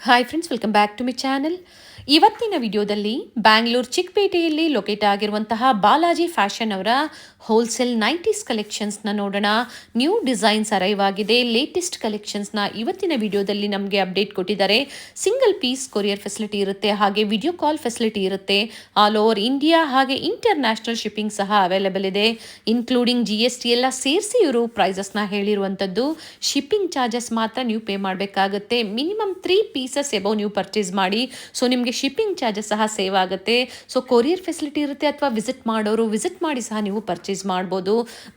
Hi friends, welcome back to my channel. ಇವತ್ತಿನ ವಿಡಿಯೋದಲ್ಲಿ ಬ್ಯಾಂಗ್ಳೂರ್ ಚಿಕ್ಕಪೇಟೆಯಲ್ಲಿ ಲೊಕೇಟ್ ಆಗಿರುವಂತಹ ಬಾಲಾಜಿ ಫ್ಯಾಷನ್ ಅವರ ಹೋಲ್ಸೇಲ್ ನೈಟೀಸ್ ಕಲೆಕ್ಷನ್ಸ್ನ ನೋಡೋಣ. ನ್ಯೂ ಡಿಸೈನ್ಸ್ ಅರೈವ್ ಆಗಿದೆ. ಲೇಟೆಸ್ಟ್ ಕಲೆಕ್ಷನ್ಸ್ನ ಇವತ್ತಿನ ವಿಡಿಯೋದಲ್ಲಿ ನಮಗೆ ಅಪ್ಡೇಟ್ ಕೊಟ್ಟಿದ್ದಾರೆ. ಸಿಂಗಲ್ ಪೀಸ್ ಕೊರಿಯರ್ ಫೆಸಿಲಿಟಿ ಇರುತ್ತೆ, ಹಾಗೆ ವಿಡಿಯೋ ಕಾಲ್ ಫೆಸಿಲಿಟಿ ಇರುತ್ತೆ. ಆಲ್ ಓವರ್ ಇಂಡಿಯಾ ಹಾಗೆ ಇಂಟರ್ನ್ಯಾಷನಲ್ ಶಿಪ್ಪಿಂಗ್ ಸಹ ಅವೈಲೇಬಲ್ ಇದೆ. ಇನ್ಕ್ಲೂಡಿಂಗ್ GST ಎಲ್ಲ ಸೇರಿಸಿ ಇವರು ಪ್ರೈಸಸ್ನ ಹೇಳಿರುವಂಥದ್ದು. ಶಿಪ್ಪಿಂಗ್ ಚಾರ್ಜಸ್ ಮಾತ್ರ ನೀವು ಪೇ ಮಾಡಬೇಕಾಗುತ್ತೆ. ಮಿನಿಮಮ್ 3 ಪೀಸಸ್ ಎಬವ್ ನೀವು ಪರ್ಚೇಸ್ ಮಾಡಿ. ಸೊ ನಿಮಗೆ ಶಿಪ್ಪಿಂಗ್ ಚಾರ್ಜಸ್ ಸಹ ಸೇವ್ ಆಗುತ್ತೆ. ಸೊ ಕೊರಿಯರ್ ಫೆಸಿಲಿಟಿ ಇರುತ್ತೆ, ಅಥವಾ ವಿಸಿಟ್ ಮಾಡೋರು ವಿಸಿಟ್ ಮಾಡಿ ಸಹ ನೀವು ಪರ್ಚೇಸ್ ಮಾಡ್ಬೋದು.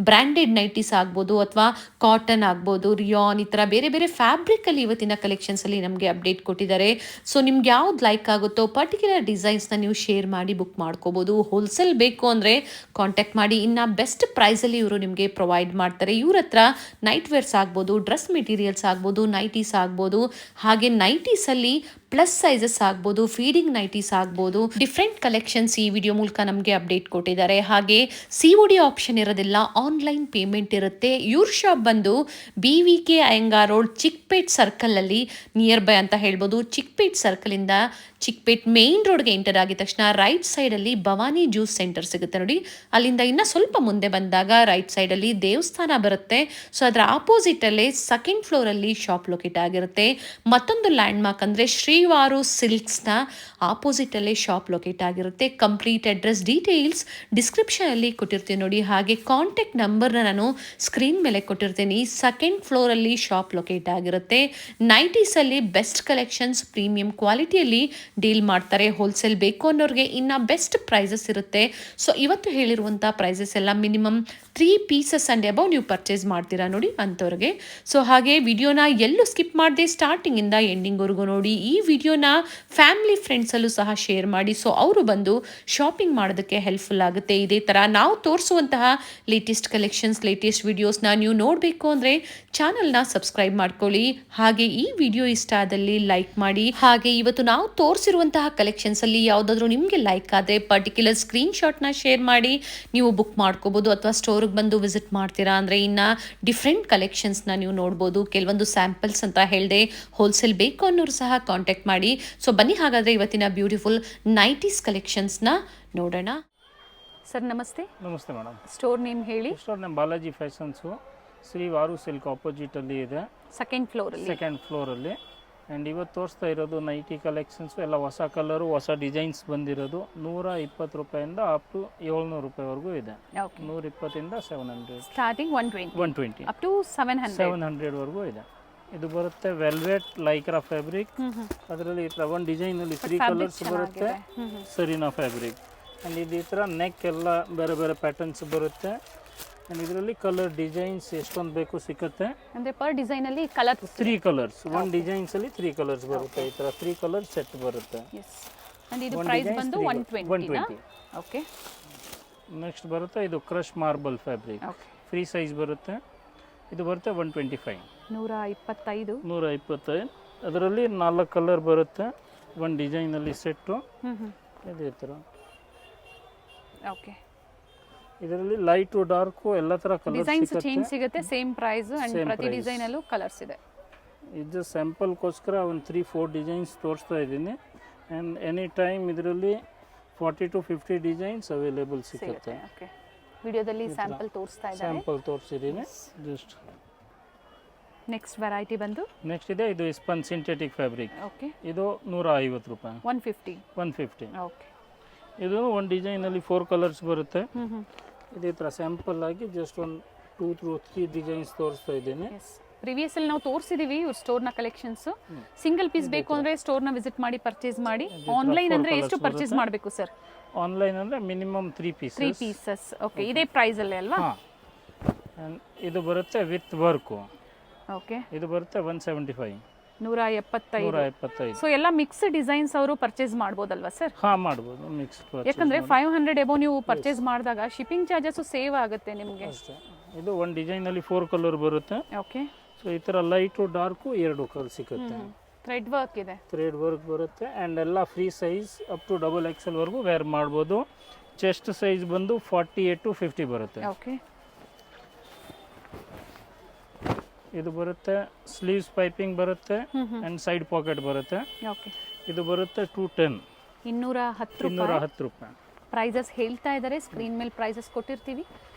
ಬ್ರ್ಯಾಂಡೆಡ್ ನೈಟೀಸ್ ಆಗ್ಬೋದು, ಅಥವಾ ಕಾಟನ್ ಆಗ್ಬೋದು, ರಿಯಾನ್, ಈ ಥರ ಬೇರೆ ಬೇರೆ ಫ್ಯಾಬ್ರಿಕಲ್ಲಿ ಇವತ್ತಿನ ಕಲೆಕ್ಷನ್ಸಲ್ಲಿ ನಮಗೆ ಅಪ್ಡೇಟ್ ಕೊಟ್ಟಿದ್ದಾರೆ. ಸೊ ನಿಮ್ಗೆ ಯಾವ್ದು ಲೈಕ್ ಆಗುತ್ತೋ ಪರ್ಟಿಕ್ಯುಲರ್ ಡಿಸೈನ್ಸ್ನ ನೀವು ಶೇರ್ ಮಾಡಿ ಬುಕ್ ಮಾಡ್ಕೋಬೋದು. ಹೋಲ್ಸೇಲ್ ಬೇಕು ಅಂದರೆ ಕಾಂಟ್ಯಾಕ್ಟ್ ಮಾಡಿ. ಇನ್ನು ಬೆಸ್ಟ್ ಪ್ರೈಸಲ್ಲಿ ಇವರು ನಿಮಗೆ ಪ್ರೊವೈಡ್ ಮಾಡ್ತಾರೆ. ಇವ್ರ ಹತ್ರ ನೈಟ್ ವೇರ್ಸ್ ಆಗ್ಬೋದು, ಡ್ರೆಸ್ ಮೆಟೀರಿಯಲ್ಸ್ ಆಗ್ಬೋದು, ನೈಟೀಸ್ ಆಗ್ಬೋದು, ಹಾಗೆ ನೈಟೀಸಲ್ಲಿ ಪ್ಲಸ್ ಸೈಜಸ್ ಆಗ್ಬೋದು, ಫೀಡಿಂಗ್ ನೈಟೀಸ್ ಆಗ್ಬೋದು. ಡಿಫ್ರೆಂಟ್ ಕಲೆಕ್ಷನ್ಸ್ ಈ ವಿಡಿಯೋ ಮೂಲಕ ನಮಗೆ ಅಪ್ಡೇಟ್ ಕೊಟ್ಟಿದ್ದಾರೆ. ಹಾಗೆ COD ಆಪ್ಷನ್ ಇರೋದಿಲ್ಲ, ಆನ್ಲೈನ್ ಪೇಮೆಂಟ್ ಇರುತ್ತೆ. ಇವ್ರ ಶಾಪ್ ಬಂದು BVK ಅಯ್ಯಂಗಾರ್ ರೋಡ್, ಚಿಕ್ಕಪೇಟ್ ಸರ್ಕಲಲ್ಲಿ ನಿಯರ್ ಬೈ ಅಂತ ಹೇಳ್ಬೋದು. ಚಿಕ್ಕಪೇಟ್ ಸರ್ಕಲಿಂದ ಚಿಕ್ಕಪೇಟ್ ಮೇನ್ ರೋಡ್ಗೆ ಎಂಟರ್ ಆಗಿದ ತಕ್ಷಣ ರೈಟ್ ಸೈಡಲ್ಲಿ ಭವಾನಿ ಜ್ಯೂಸ್ ಸೆಂಟರ್ ಸಿಗುತ್ತೆ ನೋಡಿ. ಅಲ್ಲಿಂದ ಇನ್ನು ಸ್ವಲ್ಪ ಮುಂದೆ ಬಂದಾಗ ರೈಟ್ ಸೈಡಲ್ಲಿ ದೇವಸ್ಥಾನ ಬರುತ್ತೆ. ಸೊ ಅದರ ಆಪೋಸಿಟಲ್ಲೇ ಸೆಕೆಂಡ್ ಫ್ಲೋರಲ್ಲಿ ಶಾಪ್ ಲೊಕೇಟ್ ಆಗಿರುತ್ತೆ. ಮತ್ತೊಂದು ಲ್ಯಾಂಡ್ ಮಾರ್ಕ್ ಅಂದರೆ ಶ್ರೀವಾರು ಸಿಲ್ಕ್ಸ್ನ ಆಪೋಸಿಟಲ್ಲೇ ಶಾಪ್ ಲೊಕೇಟ್ ಆಗಿರುತ್ತೆ. ಕಂಪ್ಲೀಟ್ ಅಡ್ರೆಸ್ ಡೀಟೇಲ್ಸ್ ಡಿಸ್ಕ್ರಿಪ್ಷನಲ್ಲಿ ಕೊಟ್ಟಿರ್ತೀನಿ ನೋಡಿ. ಹಾಗೆ ಕಾಂಟ್ಯಾಕ್ಟ್ ನಂಬರ್ನ ನಾನು ಸ್ಕ್ರೀನ್ ಮೇಲೆ ಕೊಟ್ಟಿರ್ತೀನಿ. ಸೆಕೆಂಡ್ ಫ್ಲೋರಲ್ಲಿ ಶಾಪ್ ಲೊಕೇಟ್ ಆಗಿರುತ್ತೆ. ನೈಟೀಸಲ್ಲಿ ಬೆಸ್ಟ್ ಕಲೆಕ್ಷನ್ಸ್, ಪ್ರೀಮಿಯಂ ಕ್ವಾಲಿಟಿಯಲ್ಲಿ ಡೀಲ್ ಮಾಡ್ತಾರೆ. ಹೋಲ್ಸೇಲ್ ಬೇಕು ಅನ್ನೋರಿಗೆ ಇನ್ನು ಬೆಸ್ಟ್ ಪ್ರೈಸಸ್ ಇರುತ್ತೆ. ಸೊ ಇವತ್ತು ಹೇಳಿರುವಂಥ ಪ್ರೈಸಸ್ ಎಲ್ಲ ಮಿನಿಮಮ್ 3 ಪೀಸಸ್ ಆ್ಯಂಡ್ ಅಬೌವ್ ನೀವು ಪರ್ಚೇಸ್ ಮಾಡ್ತೀರಾ ನೋಡಿ ಅಂಥವ್ರಿಗೆ. ಸೊ ಹಾಗೆ ವಿಡಿಯೋನ ಎಲ್ಲೂ ಸ್ಕಿಪ್ ಮಾಡದೆ ಸ್ಟಾರ್ಟಿಂಗಿಂದ ಎಂಡಿಂಗ್ವರೆಗೂ ನೋಡಿ. ಈ ವಿಡಿಯೋನ ಫ್ಯಾಮಿಲಿ ಫ್ರೆಂಡ್ಸಲ್ಲೂ ಸಹ ಶೇರ್ ಮಾಡಿ. ಸೊ ಅವರು ಬಂದು ಶಾಪಿಂಗ್ ಮಾಡೋದಕ್ಕೆ ಹೆಲ್ಪ್ಫುಲ್ ಆಗುತ್ತೆ. ಇದೇ ಥರ ನಾವು ತೋರಿಸುವಂತಹ ಲೇಟೆಸ್ಟ್ ಕಲೆಕ್ಷನ್ಸ್, ಲೇಟೆಸ್ಟ್ ವಿಡಿಯೋಸ್ನ ನೀವು ನೋಡಬೇಕು ಅಂದರೆ ಚಾನಲ್ನ ಸಬ್ಸ್ಕ್ರೈಬ್ ಮಾಡ್ಕೊಳ್ಳಿ. ಹಾಗೆ ಈ ವಿಡಿಯೋ ಇಷ್ಟ ಆದಲ್ಲಿ ಲೈಕ್ ಮಾಡಿ. ಹಾಗೆ ಇವತ್ತು ನಾವು ತೋರಿಸಿರುವಂತಹ ಕಲೆಕ್ಷನ್ಸಲ್ಲಿ ಯಾವುದಾದ್ರೂ ನಿಮಗೆ ಲೈಕ್ ಆದರೆ ಪರ್ಟಿಕ್ಯುಲರ್ ಸ್ಕ್ರೀನ್ಶಾಟ್ನ ಶೇರ್ ಮಾಡಿ ನೀವು ಬುಕ್ ಮಾಡ್ಕೋಬೋದು. ಅಥವಾ ಸ್ಟೋರ್ಗೆ ಬಂದು ವಿಸಿಟ್ ಮಾಡ್ತೀರಾ ಅಂದರೆ ಇನ್ನು ಡಿಫ್ರೆಂಟ್ ಕಲೆಕ್ಷನ್ಸ್ನ ನೀವು ನೋಡ್ಬೋದು. ಕೆಲವೊಂದು ಸ್ಯಾಂಪಲ್ಸ್ ಅಂತ ಹೇಳಿದೆ. ಹೋಲ್ಸೇಲ್ ಬೇಕು ಅನ್ನೋರು ಸಹ ಕಾಂಟ್ಯಾಕ್ಟ್ ಮಾಡಿ. ಸೊ ಬನ್ನಿ ಹಾಗಾದರೆ ಇವತ್ತಿನ ಬ್ಯೂಟಿಫುಲ್ ನೈಟೀಸ್ ಕಲೆಕ್ಷನ್ಸ್ನ ನೋಡೋಣ. ಸರ್ ನಮಸ್ತೆ. ನಮಸ್ತೆ ಮೇಡಮ್. ಸ್ಟೋರ್ ನೇಮ್ ಹೇಳಿ. Store name Balaji fashions, Srivaru silk ಆಪೋಸಿಟಲ್ಲಿ ಇದೆ, ಸೆಕೆಂಡ್ ಫ್ಲೋರಲ್ಲಿ. ಆ್ಯಂಡ್ ಇವತ್ತು ತೋರಿಸ್ತಾ ಇರೋದು ನೈಟಿ ಕಲೆಕ್ಷನ್ಸು ಎಲ್ಲ ಹೊಸ ಕಲರು, ಹೊಸ ಡಿಸೈನ್ಸ್ ಬಂದಿರೋದು. 120 ರೂಪಾಯಿಂದ ಅಪ್ ಟು 700 ರೂಪಾಯಿವರೆಗೂ ಇದೆ. 120ಇಂದ 700, ಸ್ಟಾರ್ಟಿಂಗ್ 120 ಅಪ್ ಟು 700ವರೆಗೂ ಇದೆ. ಇದು ಬರುತ್ತೆ ವೆಲ್ವೆಟ್ ಲೈಕ್ರಾ ಫ್ಯಾಬ್ರಿಕ್. ಅದರಲ್ಲಿ ಈ ಥರ ಒಂದು ಡಿಸೈನಲ್ಲಿ 3 ಕಲರ್ಸ್ ಬರುತ್ತೆ, ಸರಿನಾ ಫ್ಯಾಬ್ರಿಕ್. ಆ್ಯಂಡ್ ಇದು ಈ ಥರ ನೆಕ್ ಎಲ್ಲ ಬೇರೆ ಬೇರೆ ಪ್ಯಾಟರ್ನ್ಸ್ ಬರುತ್ತೆ. ಆ್ಯಂಡ್ ಇದರಲ್ಲಿ ಕಲರ್ ಡಿಸೈನ್ಸ್ ಎಷ್ಟೊಂದು ಬೇಕು ಸಿಗುತ್ತೆ. ಅಂದರೆ ಪರ್ ಡಿಸೈನಲ್ಲಿ ಕಲರ್ 3 ಕಲರ್ಸ್, ಒಂದು ಡಿಸೈನ್ಸಲ್ಲಿ 3 ಕಲರ್ಸ್ ಬರುತ್ತೆ. ಈ ಥರ 3 ಕಲರ್ ಸೆಟ್ ಬರುತ್ತೆ. ಇದು ಪ್ರೈಸ್ ಬಂದು 120. ಓಕೆ. ನೆಕ್ಸ್ಟ್ ಬರುತ್ತೆ ಇದು crush marble fabric, free size ಬರುತ್ತೆ. ಇದು ಬರುತ್ತೆ 125. 125. ಅದರಲ್ಲಿ 4 ಕಲರ್ ಬರುತ್ತೆ, ಒಂದು ಡಿಸೈನಲ್ಲಿ ಸೆಟ್ಟು. ಇದೇ ಥರ. ಓಕೆ. ಇದರಲ್ಲಿ ಲೈಟು ಡಾರ್ಕು ಎಲ್ಲ ಥರ ಕಲರ್ ಡಿಸೈನ್ಸ್ ಚೇಂಜ್ ಸಿಗುತ್ತೆ. ಸೇಮ್ ಪ್ರೈಸ್ ಅಂಡ್ ಪ್ರತಿ ಡಿಸೈನಲ್ಲೂ ಕಲರ್ಸ್ ಇದೆ. ಇದು ಸ್ಯಾಂಪಲ್ಗೋಸ್ಕರ ಒಂದು 3-4 ಡಿಸೈನ್ಸ್ ತೋರಿಸ್ತಾ ಇದ್ದೀನಿ. ಆ್ಯಂಡ್ ಎನಿ ಟೈಮ್ ಇದರಲ್ಲಿ 40 to 50 ಡಿಸೈನ್ಸ್ ಅವೈಲೇಬಲ್ ಸಿಗುತ್ತೆ. ಓಕೆ. ವಿಡಿಯೋದಲ್ಲಿ ಸ್ಯಾಂಪಲ್ ತೋರಿಸ್ತಾ ಇದ್ದಾರೆ. ಸ್ಯಾಂಪಲ್ ತೋರಿಸಿದ್ದೀನಿ ಜಸ್ಟ್. ನೆಕ್ಸ್ಟ್ ವೆರೈಟಿ ಬಂದು ನೆಕ್ಸ್ಟ್ ಇದೆ ಇದು ಸ್ಪನ್ ಸಿಂಥೆಟಿಕ್ ಫ್ಯಾಬ್ರಿಕ್. ಓಕೆ. ಇದು 150 ರೂಪಾಯಿ. 150. ಓಕೆ. ಇದು ಒಂದು ಡಿಸೈನಲ್ಲಿ 4 ಕಲರ್ಸ್ ಬರುತ್ತೆ. ಇದೇ ಥರ ಸ್ಯಾಂಪಲ್ ಆಗಿ ಜಸ್ಟ್ ಒಂದು 2 to 3 ಡಿಸೈನ್ಸ್ ತೋರಿಸ್ತಾ ಇದ್ದೀನಿ. ಪ್ರಿವಿಯಸ್ ಅಲ್ಲಿ ನಾವು ತೋರಿಸಿದೀವಿ ಇವ್ರ ಸ್ಟೋರ್ನ ಕಲೆಕ್ಷನ್ಸ್. ಸಿಂಗಲ್ ಪೀಸ್ ಬೇಕು ಅಂದರೆ ಸ್ಟೋರ್ನ ವಿಸಿಟ್ ಮಾಡಿ ಪರ್ಚೇಸ್ ಮಾಡಿ. ಆನ್ಲೈನ್ ಅಂದರೆ ಎಷ್ಟು ಪರ್ಚೇಸ್ ಮಾಡಬೇಕು ಸರ್? ಆನ್ಲೈನ್ ಅಂದರೆ ಮಿನಿಮಮ್ 3 ಪೀಸಸ್. ಓಕೆ. ಇದೇ ಪ್ರೈಸ್ ಅಲ್ಲೇ ಅಲ್ವಾ? ಇದು ಬರುತ್ತೆ ವಿತ್ ವರ್ಕು. ಓಕೆ. ಇದು ಬರುತ್ತೆ 175. 175. ಸೊ ಎಲ್ಲ ಮಿಕ್ಸ್ ಡಿಸೈನ್ಸ್ ಅವರು ಪರ್ಚೇಸ್ ಮಾಡ್ಬೋದಲ್ವಾ ಸರ್? ಮಾಡ್ಬೋದು ಮಿಕ್ಸ್. ಯಾಕಂದ್ರೆ 500 ಎಬೋ ನೀವು ಪರ್ಚೇಸ್ ಮಾಡಿದಾಗ ಶಿಪ್ಪಿಂಗ್ ಚಾರ್ಜಸ್ ಸೇವ್ ಆಗುತ್ತೆ ನಿಮಗೆ. ಇದು ಒಂದು ಡಿಸೈನಲ್ಲಿ 4 ಕಲರ್ ಬರುತ್ತೆ. ಓಕೆ. ಸೊ ಈ ಥರ ಲೈಟು ಡಾರ್ಕು 2 ಕಲರ್ ಸಿಗುತ್ತೆ. ಥ್ರೆಡ್ ವರ್ಕ್ ಇದೆ. ಥ್ರೆಡ್ ವರ್ಕ್ ಬರುತ್ತೆ. ಆ್ಯಂಡ್ ಎಲ್ಲ free size up to XXL ವರೆಗೂ ವೇರ್ ಮಾಡ್ಬೋದು. ಚೆಸ್ಟ್ ಸೈಜ್ ಬಂದು 48 to 50 ಬರುತ್ತೆ. ಓಕೆ. ಇದು ಬರುತ್ತೆ ಸ್ಲೀವ್ಸ್ ಪೈಪಿಂಗ್ ಬರುತ್ತೆ ಆ್ಯಂಡ್ ಸೈಡ್ ಪಾಕೆಟ್ ಬರುತ್ತೆ. ಓಕೆ, ಇದು ಬರುತ್ತೆ 210 210 ರೂಪಾಯಿ. ಪ್ರೈಸಸ್ ಹೇಳ್ತಾ ಇದ್ದಾರೆ, ಸ್ಕ್ರೀನ್ ಮೇಲೆ ಪ್ರೈಸಸ್ ಕೊಟ್ಟಿರ್ತೀವಿ.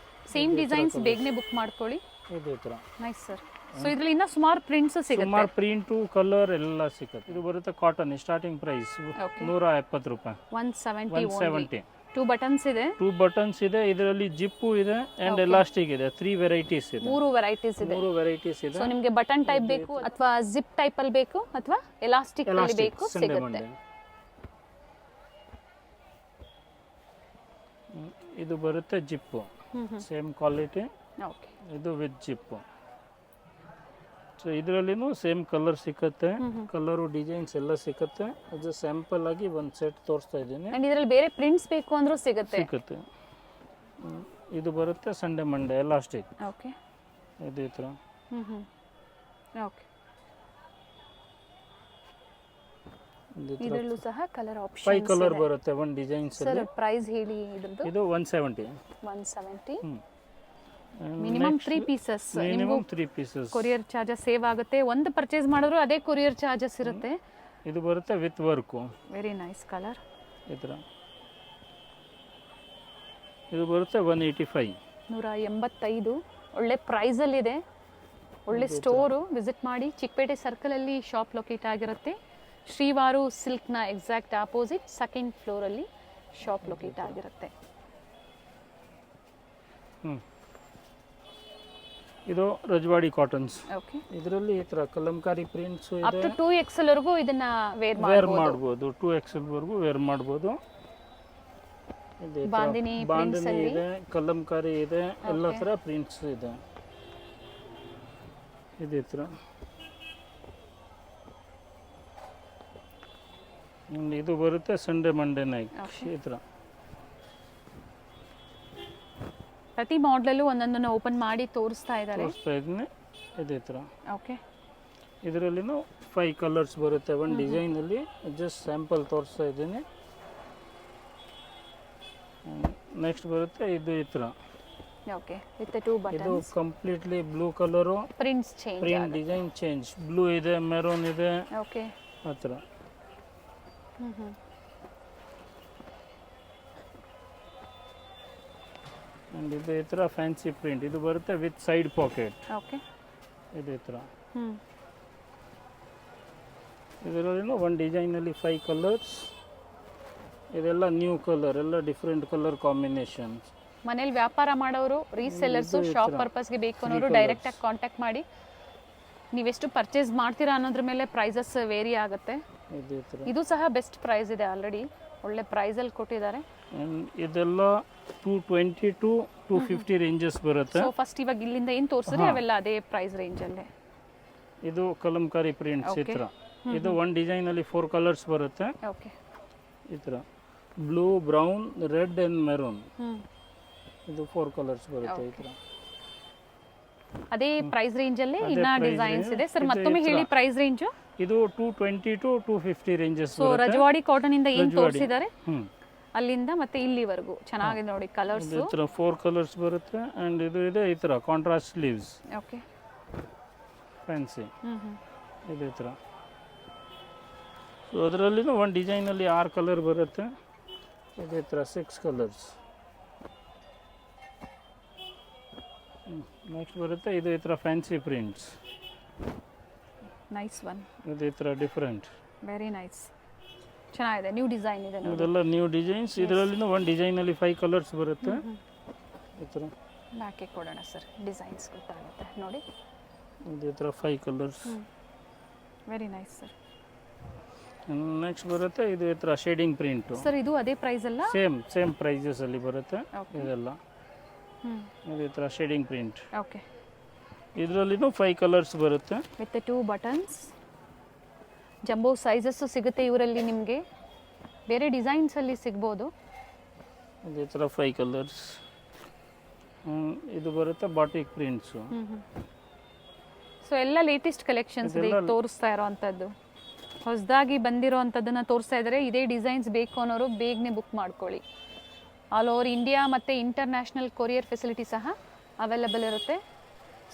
ಸೇಮ್ ಡಿಸೈನ್ಸ್ ಬೇಗನೆ ಬುಕ್ ಮಾಡ್ಕೊಳ್ಳಿ. ಇದೇ ಥರ ನೈಸ್ ಸರ್. ಸೊ ಇದರಲ್ಲಿ ಇನ್ನೂ ಸುಮಾರು ಪ್ರಿಂಟ್ಸ್ ಸಿಗುತ್ತೆ, ಸುಮಾರು ಪ್ರಿಂಟು ಕಲರ್ ಎಲ್ಲ ಸಿಗುತ್ತೆ. ಇದು ಬರುತ್ತೆ ಕಾಟನ್, ಸ್ಟಾರ್ಟಿಂಗ್ ಪ್ರೈಸ್ 170 ರೂಪಾಯಿ. 170. 2 ಬಟನ್ಸ್ ಇದೆ, 2 ಬಟನ್ಸ್ ಇದೆ. ಇದರಲ್ಲಿ ಜಿಪ್ಪು ಇದೆ ಅಂಡ್ ಎಲಾಸ್ಟಿಕ್ ಇದೆ. 3 ವೆರೈಟೀಸ್ ಇದೆ, 3 ವೆರೈಟೀಸ್ ಇದೆ. 3 ವೆರೈಟೀಸ್ ಇದೆ. ಸೊ ನಿಮಗೆ ಬಟನ್ ಟೈಪ್ ಬೇಕು ಅಥವಾ ಜಿಪ್ ಟೈಪ್ ಅಲ್ಲಿ ಬೇಕು ಅಥವಾ ಎಲಾಸ್ಟಿಕ್ ಅಲ್ಲಿ ಬೇಕು ಸಿಗುತ್ತೆ. ಇದು ಬರುತ್ತೆ ಜಿಪ್ಪು, ಸೇಮ್ ಕ್ವಾಲಿಟಿ. ಓಕೆ, ಇದು ವಿತ್ ಜಿಪ್ಪು. ಸೊ ಇದರಲ್ಲಿನೂ ಸೇಮ್ ಕಲರ್ ಸಿಕ್ಕತ್ತೆ, ಕಲರು ಡಿಸೈನ್ಸ್ ಎಲ್ಲ ಸಿಕ್ಕತ್ತೆ. ಅದು ಸ್ಯಾಂಪಲ್ ಆಗಿ ಒಂದು ಸೆಟ್ ತೋರಿಸ್ತಾ ಇದ್ದೀನಿ. ಅಂಡ್ ಇದರಲ್ಲಿ ಬೇರೆ ಪ್ರಿಂಟ್ಸ್ ಬೇಕು ಅಂದ್ರೂ ಸಿಗುತ್ತೆ. ಇದು ಬರುತ್ತೆ ಸಂಡೇ ಮಂಡೇ ಎಲಾಸ್ಟಿಕ್. ಓಕೆ, ಇದೇ ಥರ. ಓಕೆ, ಇದರಲ್ಲೂ ಸಹ ಕಲರ್ ಆಪ್ಷನ್ 5 ಕಲರ್ ಬರುತ್ತೆ ಒಂದು ಡಿಸೈನ್ಸ್ ಅಲ್ಲಿ. ಸರ್ ಪ್ರೈಸ್ ಹೇಳಿ ಇದ್ರದ್ದು. ಇದು 170. Minimum 3 pieces. Minimum 3 pieces. Courier charges save ಆಗುತ್ತೆ. ಒಂದು ಪರ್ಚೇಸ್ ಮಾಡಿದ್ರು ಅದೇ ಕೊರಿಯರ್ ಚಾರ್ಜಸ್ ಇರುತ್ತೆ. ಇದು ಬರುತ್ತೆ with work. Very nice colour. ಈ ಥರ ಇದು ಬರುತ್ತೆ 185. 185 ಒಳ್ಳೆ ಪ್ರೈಸಲ್ಲಿ ಇದೆ. ಒಳ್ಳೆ ಸ್ಟೋರು, ವಿಸಿಟ್ ಮಾಡಿ. ಚಿಕ್ಕಪೇಟೆ ಸರ್ಕಲಲ್ಲಿ ಶಾಪ್ ಲೊಕೇಟ್ ಆಗಿರುತ್ತೆ. ಶ್ರೀವಾರು ಸಿಲ್ಕ್ನ ಎಕ್ಸಾಕ್ಟ್ ಆಪೋಸಿಟ್ 2nd ಫ್ಲೋರಲ್ಲಿ ಶಾಪ್ ಲೊಕೇಟ್ ಆಗಿರುತ್ತೆ. ಇದು ರಜವಾಡಿ ಕಾಟನ್ಸ್. ಓಕೆ, ಇದರಲ್ಲಿ ಈ ಥರ ಕಲಂಕಾರಿ ಪ್ರಿಂಟ್ಸ್ ಅಪ್ ಇದೆ. ಟು 2XL ವರೆಗೂ ಇದನ್ನ ವೇರ್ ಮಾಡ್ಬೋದು. 2XL ವರೆಗೂ ವೇರ್ ಮಾಡ್ಬೋದು. ಬಾಂದಿನಿ ಇದೆ, ಕಲಂಕಾರಿ ಇದೆ, ಎಲ್ಲ ಥರ ಪ್ರಿಂಟ್ಸ್ ಇದೆ. ಇದೇ ಥರ. ಇದು ಬರುತ್ತೆ ಸಂಡೇ ಮಂಡೇ ನೈಟ್. ಈ ಥರ ಪ್ರತಿ ಮಾಡಲಲ್ಲೂ ಒಂದೊಂದನ್ನು ಓಪನ್ ಮಾಡಿ ತೋರಿಸ್ತಾ ಇದ್ದಾರೆ. ಇದೇ ಥರ. ಓಕೆ, ಇದರಲ್ಲಿನೂ 5 ಕಲರ್ಸ್ ಬರುತ್ತೆ ಒಂದು ಡಿಸೈನಲ್ಲಿ. ಜಸ್ಟ್ ಸ್ಯಾಂಪಲ್ ತೋರಿಸ್ತಾ ಇದ್ದೀನಿ. ನೆಕ್ಸ್ಟ್ ಬರುತ್ತೆ ಇದು ಈ ಥರ. Okay, with 2 buttons. ಇದು completely blue colour. Prints change, print design change. Blue ಇದೆ, ಮೆರೂನ್ ಇದೆ. ಓಕೆ, ಆ ಥರ. ಅಂಡ್ ಇದು ಈ ಥರ ಫ್ಯಾನ್ಸಿ ಪ್ರಿಂಟ್. ಇದು ಬರುತ್ತೆ ವಿತ್ ಸೈಡ್ ಪಾಕೆಟ್. ಓಕೆ, ಇದೇ ಥರ. ಇದರಲ್ಲಿ ಒಂದು ಡಿಸೈನಲ್ಲಿ 5 ಕಲರ್ಸ್. ಇದೆಲ್ಲ ನ್ಯೂ ಕಲರ್, ಎಲ್ಲ ಡಿಫ್ರೆಂಟ್ ಕಲರ್ ಕಾಂಬಿನೇಷನ್. ಮನೇಲಿ ವ್ಯಾಪಾರ ಮಾಡೋರು, ರೀಸೆಲ್ಲರ್ಸ್, ಶಾಪ್ ಪರ್ಪಸ್ಗೆ ಬೇಕು ಅನ್ನೋರು ಡೈರೆಕ್ಟಾಗಿ ಕಾಂಟ್ಯಾಕ್ಟ್ ಮಾಡಿ. ನೀವೆಷ್ಟು ಪರ್ಚೇಸ್ ಮಾಡ್ತೀರಾ ಅನ್ನೋದ್ರ ಮೇಲೆ ಪ್ರೈಸಸ್ ವೇರಿ ಆಗುತ್ತೆ. ಇದು ಸಹ ಬೆಸ್ಟ್ ಪ್ರೈಸ್ ಇದೆ, ಆಲ್ರೆಡಿ ಒಳ್ಳೆ ಪ್ರೈಸಲ್ಲಿ ಕೊಟ್ಟಿದ್ದಾರೆ. ಇದೆಲ್ಲ 220 to 250 ರೇಂಜಸ್ ಬರುತ್ತೆ. ಸೊ ಫಸ್ಟ್ ಇವಾಗ ಇಲ್ಲಿಂದ ಏನು ತೋರಿಸಿದ್ರೆ ಅವೆಲ್ಲ ಅದೇ ಪ್ರೈಸ್ ರೇಂಜಲ್ಲೇ. ಇದು ಕಲಂಕಾರಿ ಪ್ರಿಂಟ್ಸ್. ಈ ಥರ. ಇದು ಒಂದು ಡಿಸೈನಲ್ಲಿ 4 ಕಲರ್ಸ್ ಬರುತ್ತೆ. ಓಕೆ, ಈ ಥರ blue, brown, red and maroon. ಇದು 4 ಕಲರ್ಸ್ ಬರುತ್ತೆ. ಈ ಥರ ಅದೇ ಪ್ರೈಸ್ ರೇಂಜಲ್ಲೇ ಇನ್ನ ಡಿಸೈನ್ಸ್ ಇದೆ. ಸರ್ ಮತ್ತೊಮ್ಮೆ ಹೇಳಿ ಪ್ರೈಸ್ ರೇಂಜ್. ಇದು 220 to 250 ರೇಂಜಸ್. ಸೊ ರಜವಾಡಿ ಕಾಟನ್ ಇಂದ ಏನು ತೋರಿಸಿದ್ದಾರೆ ಅಲ್ಲಿಂದ ಮತ್ತೆ ಇಲ್ಲಿವರೆಗೂ ಚೆನ್ನಾಗಿದೆ ನೋಡಿ ಕಲರ್ಸ್. ಈ ಥರ 4 ಕಲರ್ಸ್ ಬರುತ್ತೆ. ಆ್ಯಂಡ್ ಇದು ಇದೆ ಈ ಥರ ಕಾಂಟ್ರಾಸ್ಟ್ ಸ್ಲೀವ್ಸ್. Okay, fancy. ಇದೇ ಥರ. ಸೊ ಅದರಲ್ಲಿನೂ ಒಂದು ಡಿಸೈನಲ್ಲಿ 6 ಕಲರ್ ಬರುತ್ತೆ. ಇದೇ ಥರ 6 ಕಲರ್ಸ್. ನೆಕ್ಸ್ಟ್ ಬರುತ್ತೆ ಇದು ಈ ಥರ ಫ್ಯಾನ್ಸಿ ಪ್ರಿಂಟ್ಸ್. Nice one. ಇದು ಈ ಥರ ಡಿಫ್ರೆಂಟ್. ವೆರಿ ನೈಸ್, ಚೆನ್ನಾಗಿದೆ. ನ್ಯೂ ಡಿಸೈನ್ ಇದೆ ನೋಡಿ. ಇದೆಲ್ಲ ನ್ಯೂ ಡಿಸೈನ್ಸ್. ಇದರಲ್ಲಿನೂ ಒಂದು ಡಿಸೈನಲ್ಲಿ 5 ಕಲರ್ಸ್ ಬರುತ್ತೆ. ಈ ಥರ ಬ್ಯಾಕೆ ಕೊಡೋಣ ಸರ್, ಡಿಸೈನ್ಸ್ ಗೊತ್ತಾಗುತ್ತೆ ನೋಡಿ. ಇದೇ ಥರ 5 colours. Very nice sir. Next ಬರುತ್ತೆ ಇದು ಈ ಥರ ಶೇಡಿಂಗ್ ಪ್ರಿಂಟು. ಸರ್ ಇದು ಅದೇ ಪ್ರೈಸ್ ಅಲ್ಲ? ಸೇಮ್ ಪ್ರೈಸಸ್ ಅಲ್ಲಿ ಬರುತ್ತೆ ಇದೆಲ್ಲ. ಇದೇ ಥರ ಶೇಡಿಂಗ್ ಪ್ರಿಂಟ್. ಓಕೆ, ಇದರಲ್ಲಿನೂ 5 ಕಲರ್ಸ್ ಬರುತ್ತೆ ವಿತ್ 2 ಬಟನ್ಸ್. ಜಂಬೋ ಸೈಜಸ್ಸು ಸಿಗುತ್ತೆ ಇವರಲ್ಲಿ ನಿಮಗೆ. ಬೇರೆ ಡಿಸೈನ್ಸಲ್ಲಿ ಸಿಗ್ಬೋದು. ಇದೇ ಥರ 5 ಕಲರ್ಸ್. ಇದು ಬರುತ್ತೆ ಬಾಟಿಕ್ ಪ್ರಿಂಟ್ಸು. ಸೊ ಎಲ್ಲ ಲೇಟೆಸ್ಟ್ ಕಲೆಕ್ಷನ್ಸ್ ಇದೆ ತೋರಿಸ್ತಾ ಇರೋವಂಥದ್ದು. ಹೊಸದಾಗಿ ಬಂದಿರೋ ಅಂಥದ್ದನ್ನು ತೋರಿಸ್ತಾ ಇದ್ದಾರೆ. ಇದೇ ಡಿಸೈನ್ಸ್ ಬೇಕು ಅನ್ನೋರು ಬೇಗನೆ ಬುಕ್ ಮಾಡ್ಕೊಳ್ಳಿ. ಆಲ್ ಓವರ್ ಇಂಡಿಯಾ ಮತ್ತು ಇಂಟರ್ನ್ಯಾಷನಲ್ ಕೊರಿಯರ್ ಫೆಸಿಲಿಟಿ ಸಹ ಅವೈಲಬಲ್ ಇರುತ್ತೆ.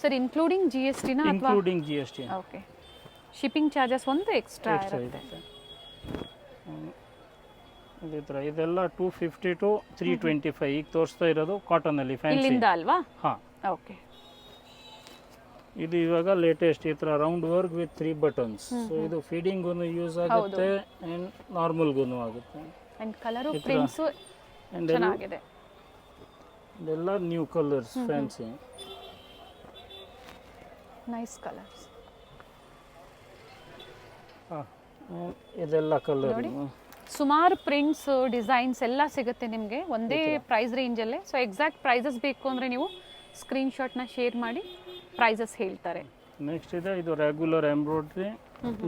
ಸರ್ ಇನ್ಕ್ಲೂಡಿಂಗ್ ಜಿ ಎಸ್ ಟಿನ ಅಥವಾ including G S T okay shipping charges ಒಂದು ಎಕ್ಸ್ಟ್ರಾ ಎಕ್ಸ್ಟ್ರಾ ಇರುತ್ತೆ. ಇರುತ್ತೆ ಇದೇ ಥರ ಇದೆಲ್ಲ 250 to 325 ಈಗ ತೋರಿಸ್ತಾ ಇರೋದು ಕಾಟನಲ್ಲಿ ಫ್ಯಾನ್ಸಿ. ಇಲ್ಲಿಂದ ಅಲ್ವಾ? ಹಾಂ, ಓಕೆ. ಇದು ಇವಾಗ ಲೇಟೆಸ್ಟ್ ಈ ಥರ round work with 3 buttons. So ಇದು ಫೀಡಿಂಗೂ ಯೂಸ್ ಆಗುತ್ತೆ ಆ್ಯಂಡ್ ನಾರ್ಮಲ್ಗೂ ಆಗುತ್ತೆ. ಆ್ಯಂಡ್ ಕಲರು ಪ್ರಿಂಟ್ಸು ಚೆನ್ನಾಗಿದೆ. ಇದೆಲ್ಲ new colours fancy. Nice colours. ಇದೆಲ್ಲ ಕಲರ್ ಸುಮಾರು ಪ್ರಿಂಟ್ಸ್ ಡಿಸೈನ್ಸ್ ಎಲ್ಲ ಸಿಗುತ್ತೆ ನಿಮಗೆ ಒಂದೇ ಪ್ರೈಸ್ ರೇಂಜಲ್ಲೇ. ಸೊ ಎಕ್ಸಾಕ್ಟ್ ಪ್ರೈಸಸ್ ಬೇಕು ಅಂದರೆ ನೀವು ಸ್ಕ್ರೀನ್ಶಾಟ್ನ ಶೇರ್ ಮಾಡಿ ಪ್ರೈಸಸ್ ಹೇಳ್ತಾರೆ. ನೆಕ್ಸ್ಟ್ ಇದೆ ಇದು regular embroidery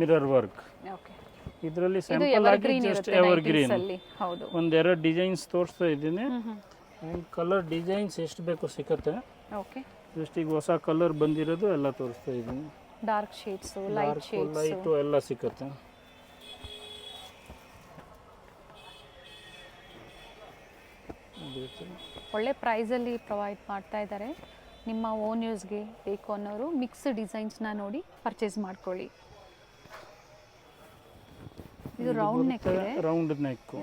mirror work. Okay. ಇದರಲ್ಲಿ ಸ್ಯಾಂಪಲ್ ಆಗಿ ಜಸ್ಟ್ ಎವರ್ ಗ್ರೀನ್ ಹೌದು ಒಂದೆರಡು ಡಿಸೈನ್ಸ್ ತೋರಿಸ್ತಾ ಇದ್ದೀನಿ. ಆ್ಯಂಡ್ ಕಲರ್ ಡಿಸೈನ್ಸ್ ಎಷ್ಟು ಬೇಕು ಸಿಗುತ್ತೆ. ಓಕೆ. ಜಸ್ಟ್ ಈಗ ಹೊಸ ಕಲರ್ ಬಂದಿರೋದು ಎಲ್ಲ ತೋರಿಸ್ತಾ ಇದ್ದೀನಿ. Dark shades light shades light ಎಲ್ಲ ಸಿಗುತ್ತೆ. ಒಳ್ಳೆ ಪ್ರೈಸಲ್ಲಿ ಪ್ರೊವೈಡ್ ಮಾಡ್ತಾ ಇದ್ದಾರೆ. ನಿಮ್ಮ ಓನ್ ಯೂಸ್ಗೆ ಬೇಕು ಅನ್ನೋರು ಮಿಕ್ಸ್ ಡಿಸೈನ್ಸ್ನ ನೋಡಿ ಪರ್ಚೇಸ್ ಮಾಡ್ಕೊಳ್ಳಿ. ಇದು ರೌಂಡ್ ನೆಕ್ ಇದೆ. ರೌಂಡ್ ನೆಕ್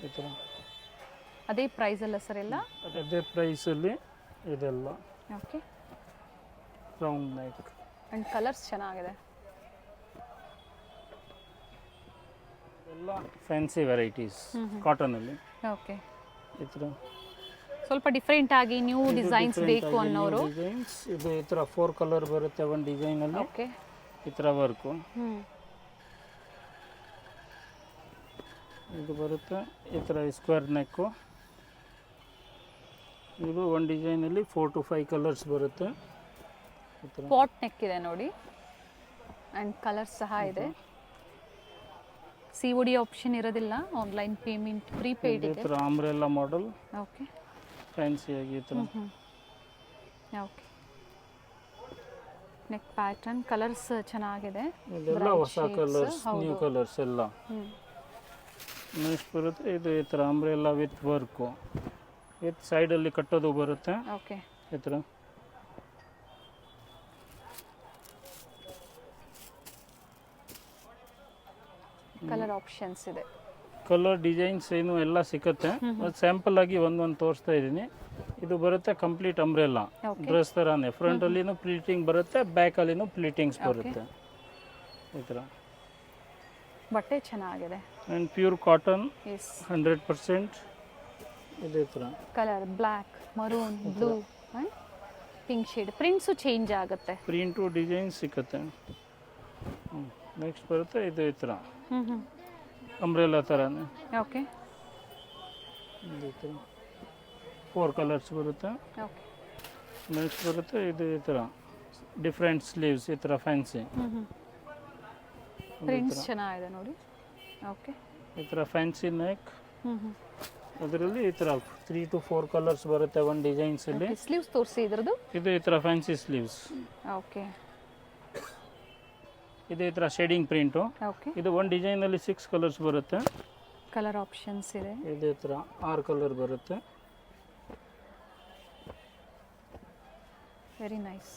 ಈ ಥರ ಅದೇ ಪ್ರೈಸ್ ಅಲ್ಲ ಸರ್ ಎಲ್ಲ? ಅದೇ ಪ್ರೈಸಲ್ಲಿ ಇದೆಲ್ಲ. Okay. Round neck and colours ಚೆನ್ನಾಗಿದೆ. ಎಲ್ಲ ಫ್ಯಾನ್ಸಿ ವೆರೈಟೀಸ್ ಕಾಟನಲ್ಲಿ. ಓಕೆ. ಈ ಥರ ಸ್ವಲ್ಪ ಡಿಫ್ರೆಂಟ್ ಆಗಿ ನ್ಯೂ ಡಿಸೈನ್ಸ್ ಬೇಕು ಅನ್ನೋರು ಡಿಸೈನ್ಸ್ ಇದು ಈ ಥರ 4 ಕಲರ್ ಬರುತ್ತೆ ಒಂದು ಡಿಸೈನಲ್ಲಿ. ಓಕೆ. ಈ ಥರ ವರ್ಕು ಇದು ಬರುತ್ತೆ. ಈ ಥರ ಸ್ಕ್ವೇರ್ ನೆಕ್ಕು. ಇದು ಒಂದು ಡಿಸೈನಲ್ಲಿ 4 to 5 ಕಲರ್ಸ್ ಬರುತ್ತೆ. ಈ ಥರ ಪಾಟ್ ನೆಕ್ ಇದೆ ನೋಡಿ. ಆ್ಯಂಡ್ ಕಲರ್ಸ್ ಸಹ ಇದೆ. COD ಆಪ್ಷನ್ ಇರೋದಿಲ್ಲ, ಆನ್ಲೈನ್ ಪೇಮೆಂಟ್ ಪ್ರೀಪೇಯ್ಡ್ ಈ ಇದೆ. ಥರ ಅಂಬ್ರೆಲ್ಲಾ ಮಾಡೆಲ್ ಓಕೆ. ಫ್ಯಾನ್ಸಿಯಾಗಿ ಈ ಥರ. ಓಕೆ. ನೆಕ್ ಪ್ಯಾಟರ್ನ್ ಕಲರ್ಸ್ ಚೆನ್ನಾಗಿದೆ. ಇದೆಲ್ಲ ಹೊಸ ಕಲರ್ಸ್ ನ್ಯೂ ಕಲರ್ಸ್ ಎಲ್ಲ. ನೆಕ್ಸ್ಟ್ ಬರುತ್ತೆ ಇದು ಈ ಥರ ಅಂಬ್ರೆಲ್ಲಾ ವಿತ್ ವರ್ಕು ವಿತ್ ಸೈಡಲ್ಲಿ ಕಟ್ಟೋದು ಬರುತ್ತೆ. ಓಕೆ. ಈ ಥರ ಕಲರ್ ಆಪ್ಷನ್ಸ್ ಇದೆ. ಕಲರ್ ಡಿಸೈನ್ಸ್ ಏನು ಎಲ್ಲ ಸಿಕ್ಕತ್ತೆ. ಸ್ಯಾಂಪಲ್ ಆಗಿ ಒಂದೊಂದು ತೋರಿಸ್ತಾ ಇದ್ದೀನಿ. ಇದು ಬರುತ್ತೆ ಕಂಪ್ಲೀಟ್ ಅಂಬ್ರೆಲ್ಲಾ ಡ್ರೆಸ್ ಥರನೇ. ಫ್ರಂಟಲ್ಲಿನೂ ಪ್ಲೀಟಿಂಗ್ ಬರುತ್ತೆ, ಬ್ಯಾಕಲ್ಲಿನೂ ಪ್ಲೀಟಿಂಗ್ಸ್ ಬರುತ್ತೆ. ಈ ಥರ ಬಟ್ಟೆ ಚೆನ್ನಾಗಿದೆ. And pure cotton is 100%. ಇದೇ ಥರ colour black, maroon, blue and pink shade. Prints change ಆಗುತ್ತೆ. ಪ್ರಿಂಟು ಡಿಸೈನ್ಸ್ ಸಿಕ್ಕತ್ತೆ. ನೆಕ್ಸ್ಟ್ ಬರುತ್ತೆ ಇದು ಈ ಥರ ಅಂಬ್ರೆಲ್ಲಾ ಥರನೇ. ಓಕೆ. ಇದೇ ಥರ 4 ಕಲರ್ಸ್ ಬರುತ್ತೆ. ಓಕೆ. ನೆಕ್ಸ್ಟ್ ಬರುತ್ತೆ ಇದು ಈ ಥರ ಡಿಫ್ರೆಂಟ್ ಸ್ಲೀವ್ಸ್ ಈ ಥರ ಫ್ಯಾನ್ಸಿ. ಪ್ರಿಂಟ್ಸ್ ಚೆನ್ನಾಗಿದೆ ನೋಡಿ. ಓಕೆ. ಈ ಥರ ಫ್ಯಾನ್ಸಿ ನೆಕ್. ಅದರಲ್ಲಿ ಈ ಥರ 3 to 4 ಕಲರ್ಸ್ ಬರುತ್ತೆ ಒಂದು ಡಿಸೈನ್ಸಲ್ಲಿ. ಸ್ಲೀವ್ಸ್ ತೋರಿಸಿ ಇದ್ರದ್ದು. ಇದು ಈ ಥರ ಫ್ಯಾನ್ಸಿ ಸ್ಲೀವ್ಸ್. ಓಕೆ. ಇದು ಈ ಥರ ಶೇಡಿಂಗ್ ಪ್ರಿಂಟು. ಓಕೆ. ಇದು ಒಂದು ಡಿಸೈನಲ್ಲಿ 6 ಕಲರ್ಸ್ ಬರುತ್ತೆ. ಕಲರ್ ಆಪ್ಷನ್ಸ್ ಇದೆ. ಇದೇ ಥರ 6 ಕಲರ್ ಬರುತ್ತೆ. Very nice.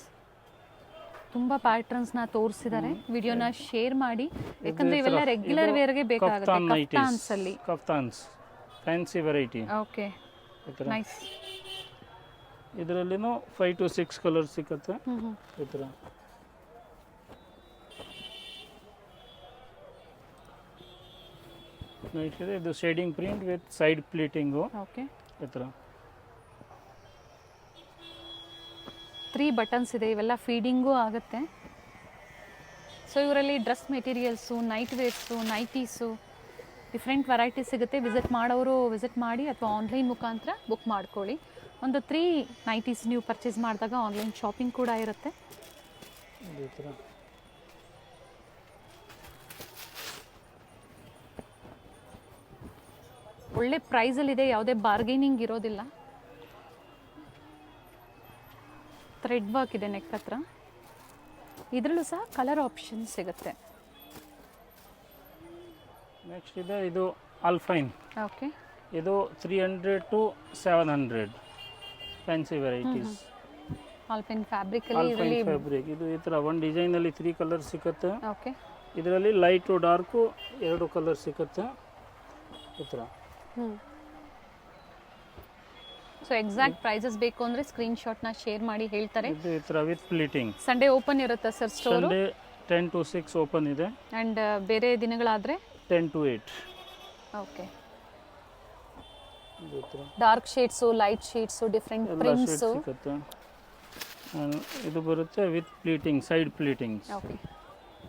ತುಂಬ ಪ್ಯಾಟರ್ನ್ಸ್ನ ತೋರಿಸಿದ್ದಾರೆ. ವಿಡಿಯೋನ ಶೇರ್ ಮಾಡಿ, ಯಾಕಂದ್ರೆ ಇವೆಲ್ಲ ರೆಗ್ಯುಲರ್ ವೇರ್ಗೆ ಬೇಕಾಗುತ್ತೆ. ಕಫ್ತಾನ್ಸ್ ಅಲ್ಲಿ kaftans fancy variety. Okay. Nice. ಇದರಲ್ಲಿನೂ 5 to 6 ಕಲರ್ಸ್ ಸಿಕ್ಕತ್ತೆ. ಈ ಥರ ನೆಕ್ಸ್ಟ್ ಇದೆ ಇದು shading print with side pleating. Okay. ಈ ಥರ 3 ಬಟನ್ಸ್ ಇದೆ. ಇವೆಲ್ಲ ಫೀಡಿಂಗೂ ಆಗುತ್ತೆ. ಸೊ ಇವರಲ್ಲಿ dress materials, night wears, nighties, different varieties ಸಿಗುತ್ತೆ. ವಿಸಿಟ್ ಮಾಡೋರು ವಿಸಿಟ್ ಮಾಡಿ ಅಥವಾ ಆನ್ಲೈನ್ ಮುಖಾಂತರ ಬುಕ್ ಮಾಡ್ಕೊಳ್ಳಿ. ಒಂದು 3 ನೈಟೀಸ್ ನೀವು ಪರ್ಚೇಸ್ ಮಾಡಿದಾಗ ಆನ್ಲೈನ್ ಶಾಪಿಂಗ್ ಕೂಡ ಇರುತ್ತೆ. ಈ ಥರ ಒಳ್ಳೆ ಪ್ರೈಸಲ್ಲಿದೆ, ಯಾವುದೇ ಬಾರ್ಗೇನಿಂಗ್ ಇರೋದಿಲ್ಲ. ಥ್ರೆಡ್ ವರ್ಕ್ ಇದೆ ನೆಕ್ ಹತ್ರ. ಇದರಲ್ಲೂ ಸಹ ಕಲರ್ ಆಪ್ಷನ್ ಸಿಗುತ್ತೆ. ನೆಕ್ಸ್ಟ್ ಇದೆ ಇದು ಆಲ್ಫೈನ್. ಓಕೆ. ಇದು 300 to 700 fancy varieties. Alpine fabric ಅಲ್ಲಿ ಇದರಲ್ಲಿ ಫ್ಯಾಬ್ರಿಕ್. ಇದು ಈ ಥರ ಒಂದು ಡಿಸೈನಲ್ಲಿ 3 ಕಲರ್ ಸಿಗುತ್ತೆ. ಓಕೆ. ಇದರಲ್ಲಿ ಲೈಟು ಡಾರ್ಕು 2 ಕಲರ್ ಸಿಗುತ್ತೆ ಈ ಥರ. ಸೊ ಎಕ್ಸಾಕ್ಟ್ ಪ್ರೈಸಸ್ ಬೇಕು ಅಂದರೆ ಸ್ಕ್ರೀನ್ಶಾಟ್ನ ಶೇರ್ ಮಾಡಿ ಹೇಳ್ತಾರೆ. ಇದು ಈ ಥರ ವಿತ್ ಪ್ಲೀಟಿಂಗ್. ಸಂಡೇ ಓಪನ್ ಇರುತ್ತೆ sir store? Sunday 10 to 6 open ಇದೆ. ಆ್ಯಂಡ್ ಬೇರೆ ದಿನಗಳಾದರೆ 10 to 8. Okay. Dark shades, light shades, different prints ಸಿಗುತ್ತೆ. ಇದು ಬರುತ್ತೆ ವಿತ್ ಪ್ಲೀಟಿಂಗ್, ಸೈಡ್ ಪ್ಲೀಟಿಂಗ್ಸ್. ಓಕೆ.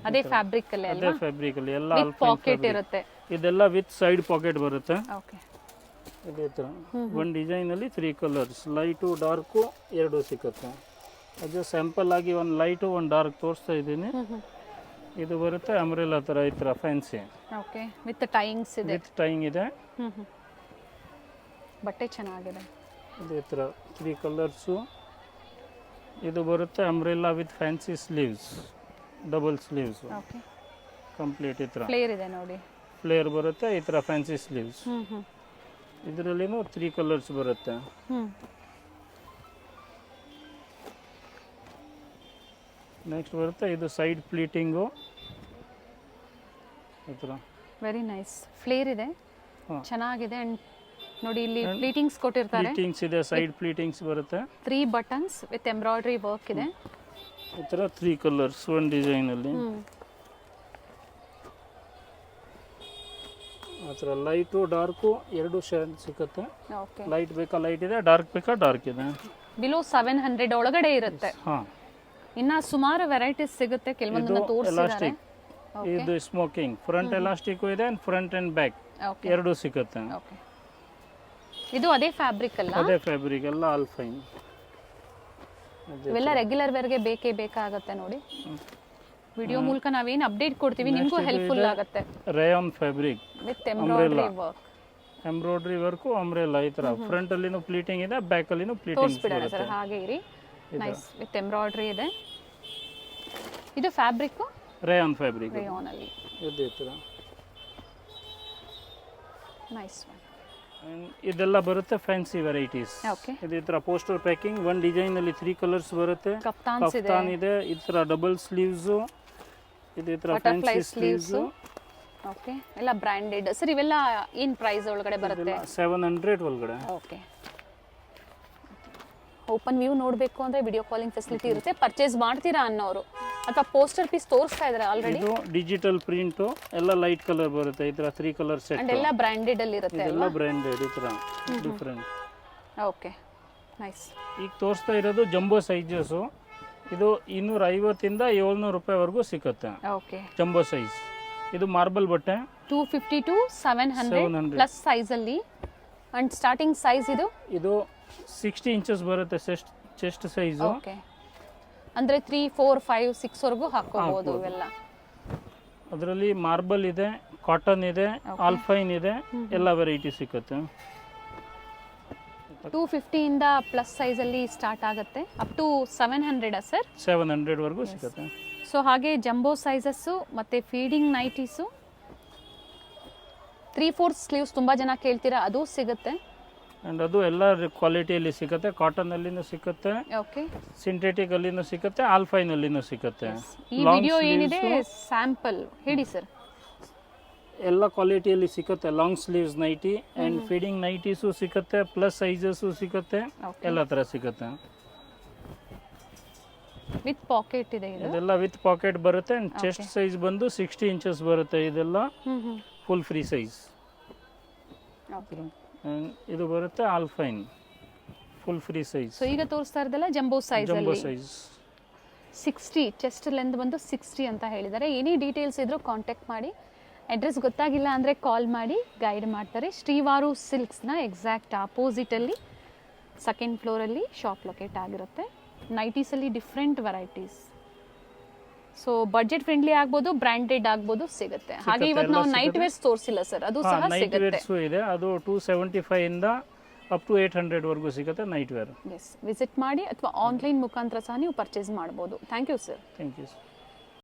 ಅದೇ ಫ್ಯಾಬ್ರಿಕ್ ಅಲ್ಲಿ ಅದೇ ಫ್ಯಾಬ್ರಿಕ್ ಅಲ್ಲಿ ಎಲ್ಲ ಪಾಕೆಟ್ ಇರುತ್ತೆ. ಇದೆಲ್ಲ ವಿತ್ ಸೈಡ್ ಪಾಕೆಟ್ ಬರುತ್ತೆ. ಓಕೆ. ಇದೇ ಥರ ಒಂದು ಡಿಸೈನಲ್ಲಿ 3 ಕಲರ್ಸ್, ಲೈಟು ಡಾರ್ಕು 2 ಸಿಗುತ್ತೆ. ಅದು ಸ್ಯಾಂಪಲ್ ಆಗಿ ಒಂದು ಲೈಟು ಒಂದು ಡಾರ್ಕ್ ತೋರಿಸ್ತಾ ಇದ್ದೀನಿ. ಇದು ಬರುತ್ತೆ ಅಂಬ್ರೆಲಾ ಥರ ಈ ಥರ ಫ್ಯಾನ್ಸಿ. ಓಕೆ. ವಿತ್ ಟೈಯಿಂಗ್ಸ್ ಇದೆ. ವಿತ್ ಟೈಯಿಂಗ್ ಇದೆ. ಬಟ್ಟೆ ಚೆನ್ನಾಗಿದೆ. ಇದೇ ಥರ 3 ಕಲರ್ಸು. ಇದು ಬರುತ್ತೆ umbrella with fancy sleeves, double sleeves. Okay. Complete ಈ ಥರ ಫ್ಲೇರ್ ಇದೆ ನೋಡಿ. ಫ್ಲೇರ್ ಬರುತ್ತೆ ಈ ಥರ ಫ್ಯಾನ್ಸಿ ಸ್ಲೀವ್ಸ್. ಇದರಲ್ಲಿನೂ 3 ಕಲರ್ಸ್ ಬರುತ್ತೆ. ನೆಕ್ಸ್ಟ್ ಬರುತ್ತೆ ಇದು ಸೈಡ್ ಪ್ಲೀಟಿಂಗು ಈ ಥರ. Very nice. ಫ್ಲೇರ್ ಇದೆ, ಚೆನ್ನಾಗಿದೆ. ಅಂಡ್ ನೋಡಿ ಇಲ್ಲಿ ಪ್ಲೀಟಿಂಗ್ಸ್ ಕೊಟ್ಟಿರ್ತಾರೆ. ಪ್ಲೀಟಿಂಗ್ಸ್ ಇದೆ, ಸೈಡ್ ಪ್ಲೀಟಿಂಗ್ಸ್ ಬರುತ್ತೆ. 3 ಬಟನ್ಸ್ ವಿತ್ ಎಂಬ್ರಾಯ್ಡ್ರಿ ವರ್ಕ್ ಇದೆ. ಈ ಥರ 3 ಕಲರ್ಸ್ ಒಂದು ಡಿಸೈನಲ್ಲಿ. ಆ ಥರ ಲೈಟು ಡಾರ್ಕು 2 ಶೇಡ್ ಸಿಗುತ್ತೆ. ಓಕೆ. ಲೈಟ್ ಬೇಕಾ ಲೈಟ್ ಇದೆ, ಡಾರ್ಕ್ ಬೇಕಾ ಡಾರ್ಕ್ ಇದೆ. ಬಿಲೋ 700 ಒಳಗಡೆ ಇರುತ್ತೆ. ಹಾಂ. ಇನ್ನ ಸುಮಾರು ವೆರೈಟೀಸ್ ಸಿಗುತ್ತೆ. ಕೆಲವೊಂದನ್ನ ತೋರಿಸಿದ್ದಾರೆ. ಇದು ಸ್ಮೋಕಿಂಗ್ ಫ್ರಂಟ್ ಎಲಾಸ್ಟಿಕ್ ಇದೆ ಅಂಡ್ ಫ್ರಂಟ್ ಅಂಡ್ ಬ್ಯಾಕ್ ಎರಡು ಸಿಗುತ್ತೆ. ಓಕೆ. ಇದು ಅದೇ ಫ್ಯಾಬ್ರಿಕ್ ಅಲ್ಲ? ಅದೇ ಫ್ಯಾಬ್ರಿಕ್ ಎಲ್ಲ ಆಲ್ಫೈನ್. ಇವೆಲ್ಲ ರೆಗ್ಯುಲರ್ ವೇರ್ಗೆ ಬೇಕೇ ಬೇಕಾಗುತ್ತೆ ನೋಡಿ. ವಿಡಿಯೋ ಮೂಲಕ ನಾವೇನು ಅಪ್ಡೇಟ್ ಕೊಡ್ತೀವಿ ನಿಮಗೂ ಹೆಲ್ಪ್ಫುಲ್ ಆಗುತ್ತೆ. Rayon fabric with embroidery work. Embroidery work umbrella ಈ ತರ ಫ್ರಂಟ್ ಅಲ್ಲಿನೂ ಪ್ಲೀಟಿಂಗ್ ಇದೆ, ಬ್ಯಾಕ್ ಅಲ್ಲಿನೂ ಪ್ಲೀಟಿಂಗ್ ಬರುತ್ತೆ. ಸರ್ ಹಾಗೆ ಇರಿ. ನೈಸ್. ವಿತ್ ಎಂಬ್ರಾಯ್ಡ್ರಿ ಇದೆ. ಇದು ಫ್ಯಾಬ್ರಿಕ್ ರೇಯಾನ್ ಫ್ಯಾಬ್ರಿಕ್. ರೇಯಾನ್ ಅಲ್ಲಿ ಇದೇ ತರ ನೈಸ್ ಒನ್. ಇದೆಲ್ಲ ಬರುತ್ತೆ ಫ್ಯಾನ್ಸಿ ವೆರೈಟೀಸ್. ಓಕೆ. ಇದೇ ತರ ಪೋಸ್ಟರ್ ಪ್ಯಾಕಿಂಗ್ ಒಂದು ಡಿಸೈನ್ ಅಲ್ಲಿ 3 ಕಲರ್ಸ್ ಬರುತ್ತೆ. ಕಫ್ತಾನ್ ಇದೆ, ಈ ತರ ಡಬಲ್ ಸ್ಲೀವ್ಸ್, ಇದೇ ತರ ಫ್ಯಾನ್ಸಿ ಸ್ಲೀವ್ಸ್. ಓಕೆ. ಎಲ್ಲ ಬ್ರಾಂಡೆಡ್. ಸರ್ ಇವೆಲ್ಲ ಏನು ಪ್ರೈಸ್ ಒಳಗಡೆ ಬರುತ್ತೆ? 700 ಒಳಗಡೆ. ಓಕೆ. ಓಪನ್ ವ್ಯೂ ನೋಡಬೇಕು ಅಂದರೆ ವಿಡಿಯೋ ಕಾಲಿಂಗ್ ಫೆಸಿಲಿಟಿ ಇರುತ್ತೆ. ಪರ್ಚೇಸ್ ಮಾಡ್ತೀರಾ ಅನ್ನೋರು ಅಥವಾ ಪೋಸ್ಟರ್ ಪೀಸ್ ತೋರಿಸ್ತಾ ಇದ್ದಾರೆ ಆಲ್ರೆಡಿ. ಇದು ಡಿಜಿಟಲ್ ಪ್ರಿಂಟ್ ಎಲ್ಲ ಲೈಟ್ ಕಲರ್ ಬರುತ್ತೆ. ಈ ತರ 3 ಕಲರ್ ಸೆಟ್ ಅಂಡ್ ಎಲ್ಲ ಬ್ರಾಂಡೆಡ್ ಅಲ್ಲಿ ಇರುತ್ತೆ. ಎಲ್ಲ ಬ್ರಾಂಡೆಡ್ ಈ ತರ ಡಿಫರೆಂಟ್. ಓಕೆ. ನೈಸ್. ಈಗ ತೋರಿಸ್ತಾ ಇರೋದು ಜಂಬೋ ಸೈಜಸ್. ಇದು 250 ಇಂದ 700 ರೂಪಾಯಿವರೆಗೂ ಸಿಗುತ್ತೆ. ಓಕೆ. Jumbo size. ಇದು ಮಾರ್ಬಲ್ ಬಟ್ಟೆ 250 to 700 ಪ್ಲಸ್ ಸೈಜ್ ಅಲ್ಲಿ. ಅಂಡ್ ಸ್ಟಾರ್ಟಿಂಗ್ ಸೈಜ್ ಇದು 60 ಇಂಚಸ್ ಬರುತ್ತೆ ಚೆಸ್ಟ್ ಸೈಜ್. ಓಕೆ. ಅಂದ್ರೆ 3, 4, 5, 6 ವರೆಗೂ ಹಾಕೋಬಹುದು ಇವೆಲ್ಲ. ಅದರಲ್ಲಿ ಮಾರ್ಬಲ್ ಇದೆ, ಕಾಟನ್ ಇದೆ, ಆಲ್ಫೈನ್ ಇದೆ, ಎಲ್ಲ ವೆರೈಟಿ ಸಿಗುತ್ತೆ. 250 ಇಂದ ಪ್ಲಸ್ ಸೈಜ್ ಅಲ್ಲಿ ಸ್ಟಾರ್ಟ್ ಆಗುತ್ತೆ ಅಪ್ ಟು 700 ಸರ್? 700 ವರೆಗೂ ಸಿಗುತ್ತೆ. ಸೊ ಹಾಗೆ ಜಂಬೋ ಸೈಜಸ್ಸು ಮತ್ತೆ ಫೀಡಿಂಗ್ ನೈಟೀಸು 3/4 ಸ್ಲೀವ್ಸ್ ತುಂಬಾ ಜನ ಕೇಳ್ತೀರಾ, ಅದು ಸಿಗುತ್ತೆ. ಅಂಡ್ ಅದು ಎಲ್ಲ ಕ್ವಾಲಿಟಿಯಲ್ಲಿ ಸಿಗುತ್ತೆ. ಕಾಟನ್ ಅಲ್ಲಿನೂ ಸಿಗುತ್ತೆ, ಓಕೆ, ಸಿಂಥೆಟಿಕ್ ಅಲ್ಲಿನೂ ಸಿಗುತ್ತೆ, ಆಲ್ಫೈನ್ ಅಲ್ಲಿನೂ ಸಿಗುತ್ತೆ. ಈ ವಿಡಿಯೋ ಏನಿದೆ ಸ್ಯಾಂಪಲ್ ಹೇಳಿ ಸರ್. ಎಲ್ಲ ಕ್ವಾಲಿಟಿಯಲ್ಲಿ ಸಿಗುತ್ತೆ. Long sleeves nighty and feeding nighties ಸಿಗುತ್ತೆ, ಪ್ಲಸ್ ಸೈಜಸ್ಸು ಸಿಗುತ್ತೆ, ಎಲ್ಲ ಥರ ಸಿಗುತ್ತೆ. ವಿತ್ ಪಾಕೆಟ್ ಇದೆ ಇದೆಲ್ಲ ವಿತ್ ಪಾಕೆಟ್ ಬರುತ್ತೆ. ಅಂಡ್ ಚೆಸ್ಟ್ ಸೈಜ್ ಬಂದು 60 ಇಂಚಸ್ ಬರುತ್ತೆ. ಇದೆಲ್ಲ ಫುಲ್ ಫ್ರೀ ಸೈಜ್. ಇದು ಬರುತ್ತೆ ಆಲ್ಫೈನ್ ಫುಲ್ ಫ್ರೀ ಸೈಜ್. ಸೊ ಈಗ ತೋರಿಸ್ತಾ ಇರೋದಲ್ಲ ಜಂಬೋ ಸೈಜ್ ಅಲ್ಲಿ. ಜಂಬೋ ಸೈಜ್ 60 ಚೆಸ್ಟ್ ಲೆಂತ್ ಬಂದು 60 ಅಂತ ಹೇಳಿದ್ದಾರೆ. ಏನೇ ಡೀಟೇಲ್ಸ್ ಇದ್ರೂ ಕಾಂಟ್ಯಾಕ್ಟ್ ಮಾಡಿ. ಅಡ್ರೆಸ್ ಗೊತ್ತಾಗಿಲ್ಲ ಅಂದರೆ ಕಾಲ್ ಮಾಡಿ ಗೈಡ್ ಮಾಡ್ತಾರೆ. ಶ್ರೀವಾರು ಸಿಲ್ಕ್ಸ್ನ ಎಕ್ಸಾಕ್ಟ್ ಆಪೋಸಿಟಲ್ಲಿ 2nd ಫ್ಲೋರಲ್ಲಿ ಶಾಪ್ ಲೊಕೇಟ್ ಆಗಿರುತ್ತೆ. ನೈಟೀಸಲ್ಲಿ different varieties. So budget friendly ಆಗ್ಬೋದು, ಬ್ರ್ಯಾಂಡೆಡ್ ಆಗ್ಬೋದು, ಸಿಗುತ್ತೆ. ಹಾಗೆ ಇವತ್ತು ನಾವು ನೈಟ್ ವೇರ್ಸ್ ತೋರಿಸಿಲ್ಲ ಸರ್, ಅದು ಸಹ ಸಿಗುತ್ತೆ. ಇದೆ, ಅದು 275 ಇಂದ ಅಪ್ ಟು 800 ವರೆಗೂ ಸಿಗುತ್ತೆ ನೈಟ್ ವೇರ್. ಎಸ್, ವಿಸಿಟ್ ಮಾಡಿ ಅಥವಾ ಆನ್ಲೈನ್ ಮುಖಾಂತರ ಸಹ ನೀವು ಪರ್ಚೇಸ್ ಮಾಡ್ಬೋದು. Thank you sir. Thank you sir.